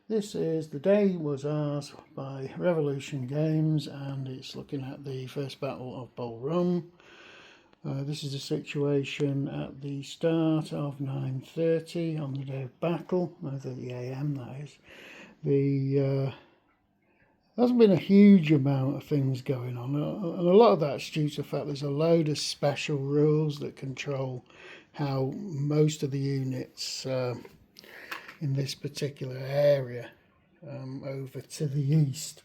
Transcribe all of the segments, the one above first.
This is The Day Was Ours by Revolution Games, and it's looking at the first battle of Bull Run. This is a situation at the start of 9:30 on the day of battle, 9:30 AM that is. There hasn't been a huge amount of things going on, and a lot of that's due to the fact there's a load of special rules that control how most of the units in this particular area over to the east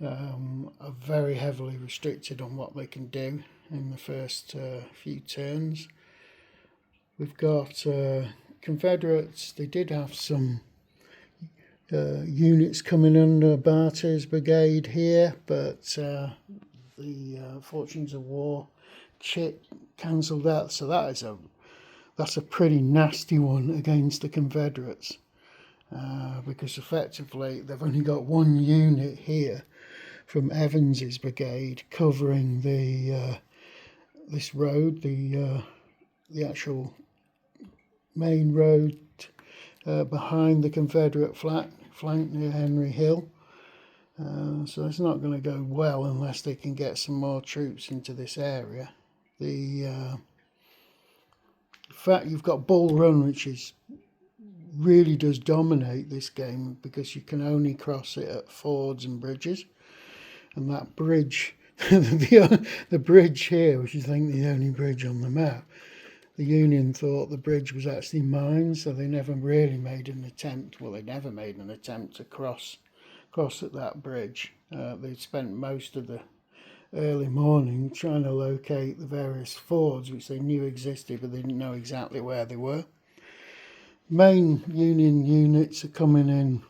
are very heavily restricted on what they can do in the first few turns. We've got Confederates. They did have some units coming under Barter's brigade here, but the Fortunes of War chit cancelled that, so that's a pretty nasty one against the Confederates, because effectively they've only got one unit here from Evans's brigade covering this road, the actual main road behind the Confederate flank near Henry Hill. So it's not going to go well unless they can get some more troops into this area. The fact you've got Bull Run, which really does dominate this game because you can only cross it at fords and bridges, and that bridge, the bridge here, which is I think the only bridge on the map, the Union thought the bridge was actually mined, so they never really made an attempt. Well, they never made an attempt to cross at that bridge. They spent most of the early morning trying to locate the various fords which they knew existed, but they didn't know exactly where they were. Main Union units are coming in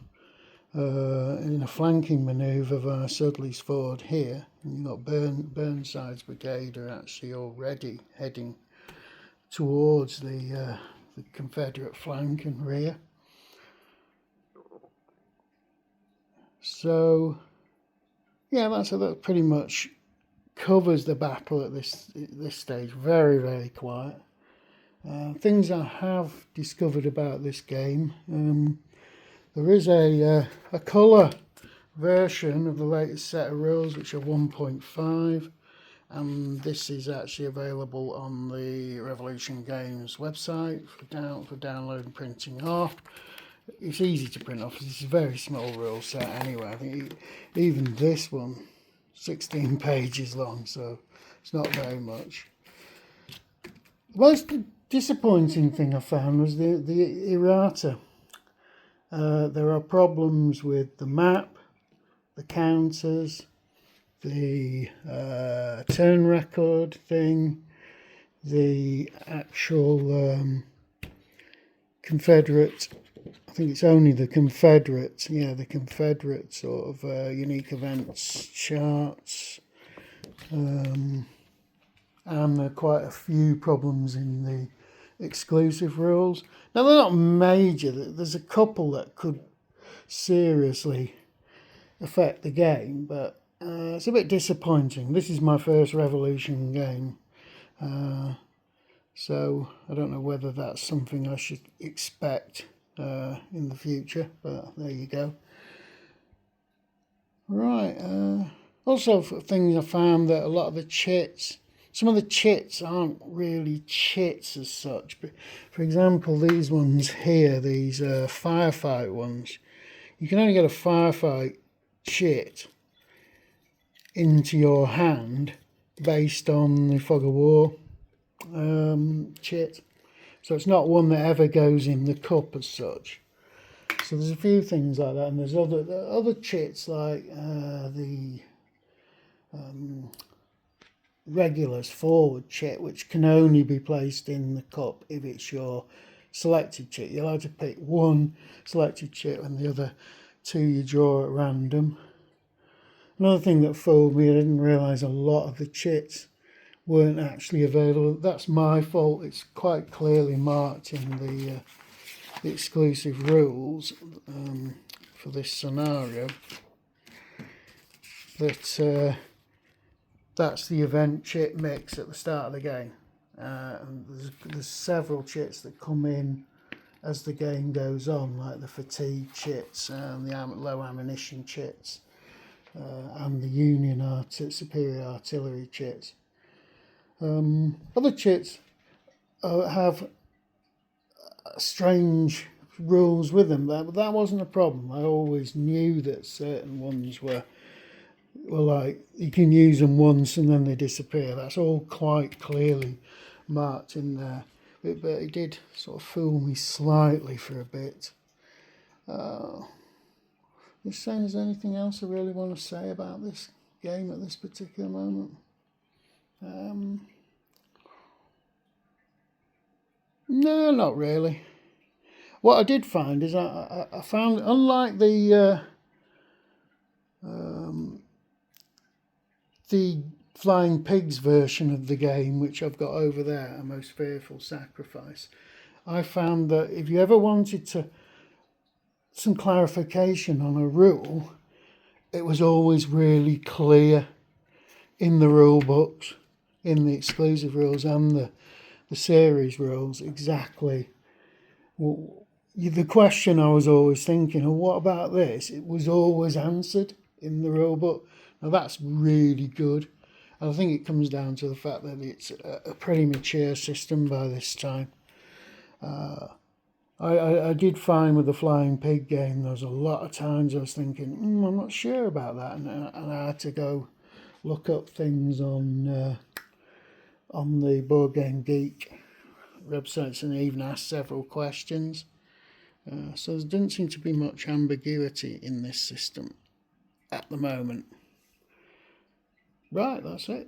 a flanking manoeuvre via Sudley's Ford here, and you've got Burnside's brigade are actually already heading towards the Confederate flank and rear. So yeah, that pretty much covers the battle at this stage. Very, very quiet. Things I have discovered about this game: there is a colour version of the latest set of rules, which are 1.5, and this is actually available on the Revolution Games website for download and printing off. It's easy to print off. It's a very small rule set anyway. I think even this one, 16 pages long, so it's not very much. The most disappointing thing I found was the errata. There are problems with the map, the counters, the turn record thing, the actual Confederate, I think it's only the Confederate sort of unique events charts, and there are quite a few problems in the exclusive rules. Now, they're not major. There's a couple that could seriously affect the game, but it's a bit disappointing. This is my first Revolution game, so I don't know whether that's something I should expect in the future, but there you go. Right, also for things I found that a lot of the chits, some of the chits aren't really chits as such, but for example these ones here, these firefight ones, you can only get a firefight chit into your hand based on the Fog of War chit, so it's not one that ever goes in the cup as such. So there's a few things like that, and there's other chits like the regulars forward chit, which can only be placed in the cup if it's your selected chit. You're allowed to pick one selected chit and the other two you draw at random. Another thing that fooled me, I didn't realise a lot of the chits weren't actually available. That's my fault. It's quite clearly marked in the exclusive rules for this scenario that that's the event chit mix at the start of the game. And there's several chits that come in as the game goes on, like the fatigue chits and the low ammunition chits, and the Union superior artillery chits. Other chits have strange rules with them, but that wasn't a problem. I always knew that certain ones were like, you can use them once and then they disappear. That's all quite clearly marked in there. But it did sort of fool me slightly for a bit. Just saying, is there anything else I really want to say about this game at this particular moment? No, not really. What I did find is I found, unlike the Flying Pigs version of the game, which I've got over there, A Most Fearful Sacrifice, I found that if you ever wanted some clarification on a rule, it was always really clear in the rule books, in the exclusive rules and the series rules, exactly. Well, the question I was always thinking, oh, what about this? It was always answered in the rule book. Now that's really good. I think it comes down to the fact that it's a pretty mature system by this time. I did find with the Flying Pig game, there was a lot of times I was thinking, I'm not sure about that, and I had to go look up things on the Board Game Geek websites and even ask several questions. So there doesn't seem to be much ambiguity in this system at the moment. Right, that's it.